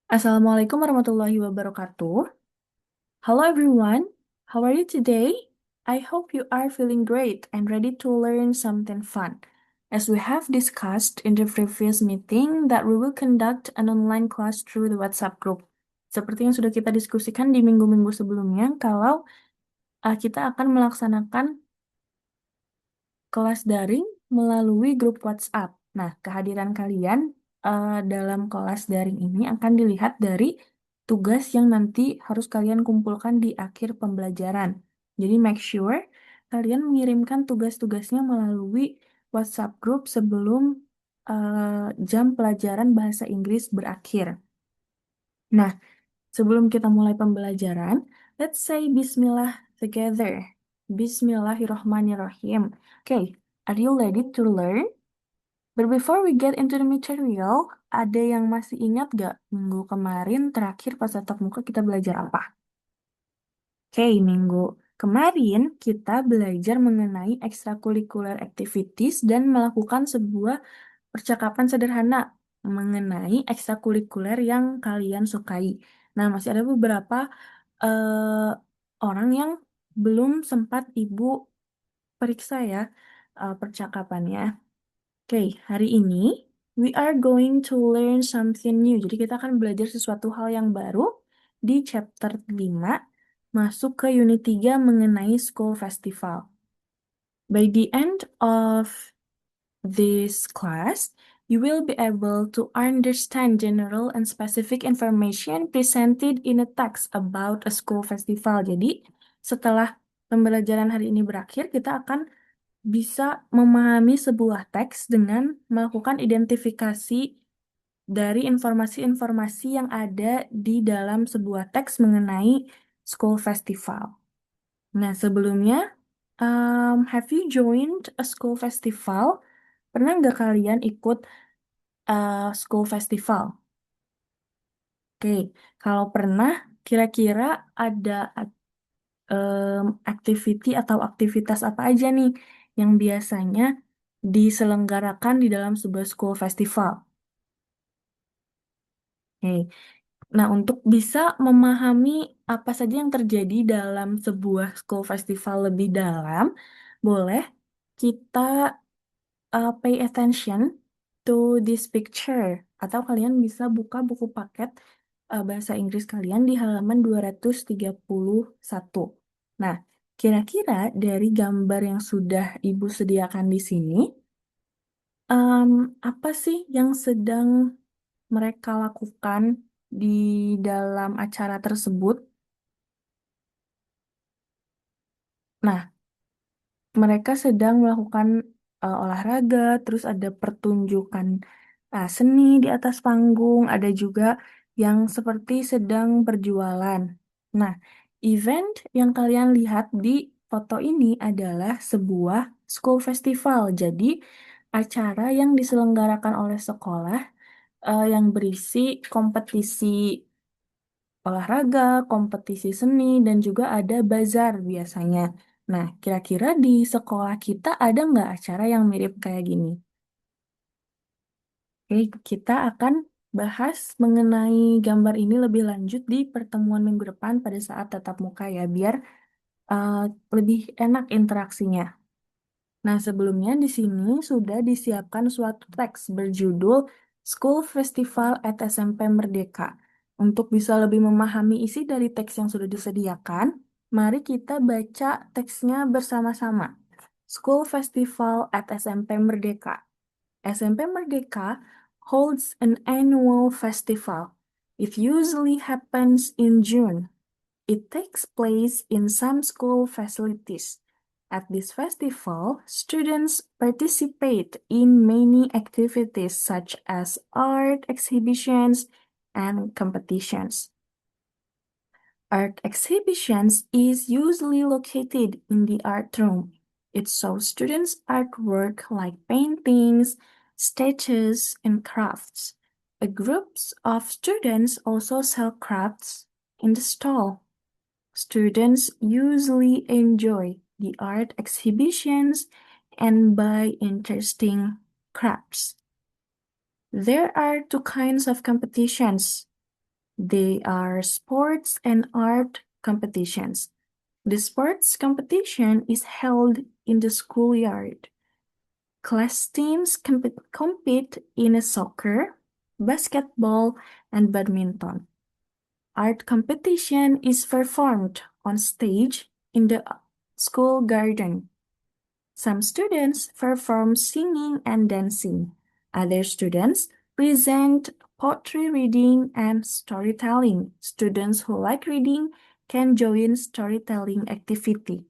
Assalamualaikum warahmatullahi wabarakatuh. Hello everyone, how are you today? I hope you are feeling great and ready to learn something fun. As we have discussed in the previous meeting that we will conduct an online class through the WhatsApp group. Seperti yang sudah kita diskusikan di minggu-minggu sebelumnya, kalau kita akan melaksanakan kelas daring melalui grup WhatsApp. Nah, kehadiran kalian dalam kelas daring ini akan dilihat dari tugas yang nanti harus kalian kumpulkan di akhir pembelajaran. Jadi make sure kalian mengirimkan tugas-tugasnya melalui WhatsApp group sebelum jam pelajaran bahasa Inggris berakhir. Nah, sebelum kita mulai pembelajaran, let's say Bismillah together. Bismillahirrahmanirrahim. Okay, are you ready to learn? But before we get into the material, ada yang masih ingat gak minggu kemarin terakhir pas tatap muka kita belajar apa? Oke, minggu kemarin kita belajar mengenai extracurricular activities dan melakukan sebuah percakapan sederhana mengenai ekstrakurikuler yang kalian sukai. Nah, masih ada beberapa eh, orang yang belum sempat Ibu periksa ya percakapannya. Oke, hari ini we are going to learn something new. Jadi kita akan belajar sesuatu hal yang baru di chapter 5 masuk ke unit 3 mengenai school festival. By the end of this class, you will be able to understand general and specific information presented in a text about a school festival. Jadi, setelah pembelajaran hari ini berakhir, kita akan bisa memahami sebuah teks dengan melakukan identifikasi dari informasi-informasi yang ada di dalam sebuah teks mengenai school festival. Nah, sebelumnya, have you joined a school festival? Pernah nggak kalian ikut school festival? Oke, kalau pernah, kira-kira ada activity atau aktivitas apa aja nih yang biasanya diselenggarakan di dalam sebuah school festival? Oke, nah untuk bisa memahami apa saja yang terjadi dalam sebuah school festival lebih dalam, boleh kita pay attention to this picture. Atau kalian bisa buka buku paket bahasa Inggris kalian di halaman 231. Nah, kira-kira dari gambar yang sudah Ibu sediakan di sini, em, apa sih yang sedang mereka lakukan di dalam acara tersebut? Nah, mereka sedang melakukan olahraga, terus ada pertunjukan seni di atas panggung, ada juga yang seperti sedang berjualan. Nah, event yang kalian lihat di foto ini adalah sebuah school festival. Jadi, acara yang diselenggarakan oleh sekolah yang berisi kompetisi olahraga, kompetisi seni, dan juga ada bazar biasanya. Nah, kira-kira di sekolah kita ada nggak acara yang mirip kayak gini? Oke, kita akan bahas mengenai gambar ini lebih lanjut di pertemuan minggu depan pada saat tatap muka ya, biar uh, lebih enak interaksinya. Nah, sebelumnya di sini sudah disiapkan suatu teks berjudul School Festival at SMP Merdeka. Untuk bisa lebih memahami isi dari teks yang sudah disediakan, mari kita baca teksnya bersama-sama. School Festival at SMP Merdeka. SMP Merdeka holds an annual festival. It usually happens in June. It takes place in some school facilities. At this festival, students participate in many activities such as art exhibitions and competitions. Art exhibitions is usually located in the art room. It shows students' artwork like paintings, statues, and crafts. A groups of students also sell crafts in the stall. Students usually enjoy the art exhibitions and buy interesting crafts. There are two kinds of competitions. They are sports and art competitions. The sports competition is held in the schoolyard. Class teams compete in a soccer, basketball, and badminton. Art competition is performed on stage in the school garden. Some students perform singing and dancing. Other students present poetry reading and storytelling. Students who like reading can join storytelling activity.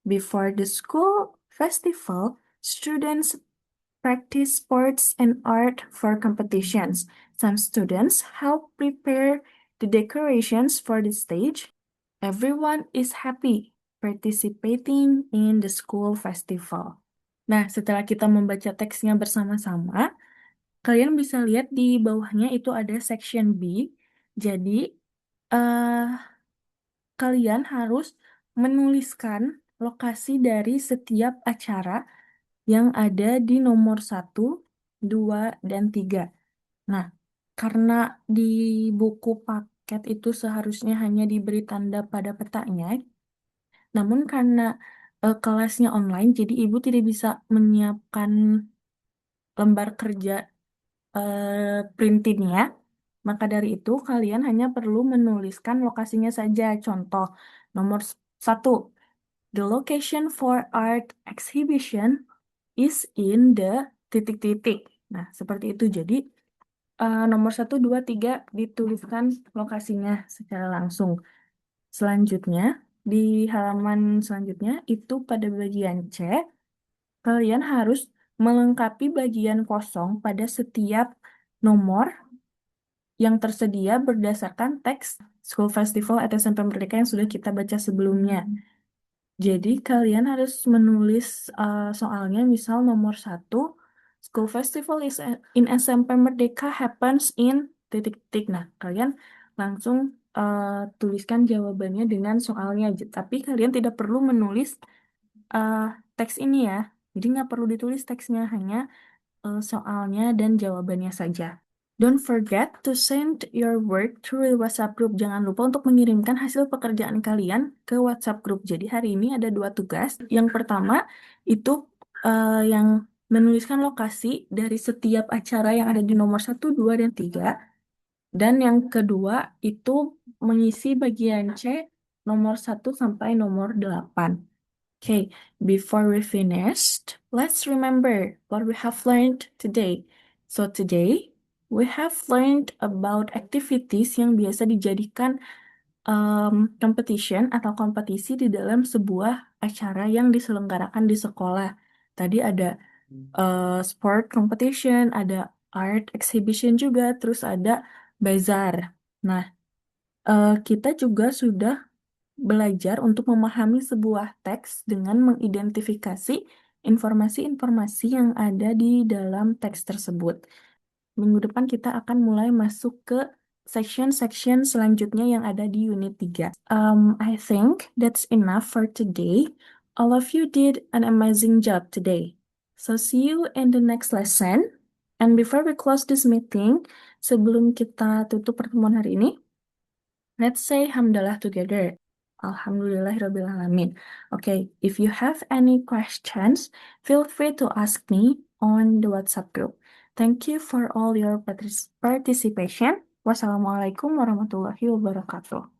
Before the school festival, students practice sports and art for competitions. Some students help prepare the decorations for the stage. Everyone is happy participating in the school festival. Nah, setelah kita membaca teksnya bersama-sama, kalian bisa lihat di bawahnya itu ada section B. Jadi, eh, kalian harus menuliskan lokasi dari setiap acara yang ada di nomor 1, 2, dan 3. Nah, karena di buku paket itu seharusnya hanya diberi tanda pada petanya, namun karena kelasnya online, jadi ibu tidak bisa menyiapkan lembar kerja printingnya. Maka dari itu, kalian hanya perlu menuliskan lokasinya saja. Contoh, nomor 1, the location for art exhibition is in the titik-titik. Nah, seperti itu. Jadi, nomor 1, 2, 3 dituliskan lokasinya secara langsung. Selanjutnya, di halaman selanjutnya, itu pada bagian C, kalian harus melengkapi bagian kosong pada setiap nomor yang tersedia berdasarkan teks School Festival atau SMP Merdeka yang sudah kita baca sebelumnya. Jadi kalian harus menulis soalnya misal nomor 1, School Festival is in SMP Merdeka happens in titik-titik. Nah, kalian langsung tuliskan jawabannya dengan soalnya. Tapi kalian tidak perlu menulis eh, teks ini ya. Jadi nggak perlu ditulis teksnya, hanya soalnya dan jawabannya saja. Don't forget to send your work through the WhatsApp group. Jangan lupa untuk mengirimkan hasil pekerjaan kalian ke WhatsApp group. Jadi hari ini ada 2 tugas. Yang pertama itu yang menuliskan lokasi dari setiap acara yang ada di nomor 1, 2, dan 3. Dan yang kedua itu mengisi bagian C nomor 1 sampai nomor 8. Okay, before we finished, let's remember what we have learned today. So today, we have learned about activities yang biasa dijadikan competition atau kompetisi di dalam sebuah acara yang diselenggarakan di sekolah. Tadi ada sport competition, ada art exhibition juga, terus ada bazar. Nah, kita juga sudah belajar untuk memahami sebuah teks dengan mengidentifikasi informasi-informasi yang ada di dalam teks tersebut. Minggu depan kita akan mulai masuk ke section-section selanjutnya yang ada di unit 3. I think that's enough for today. All of you did an amazing job today. So see you in the next lesson. And before we close this meeting, sebelum kita tutup pertemuan hari ini, let's say hamdalah together. Alhamdulillahirrahmanirrahim. Okay, if you have any questions, feel free to ask me on the WhatsApp group. Thank you for all your participation. Wassalamualaikum warahmatullahi wabarakatuh.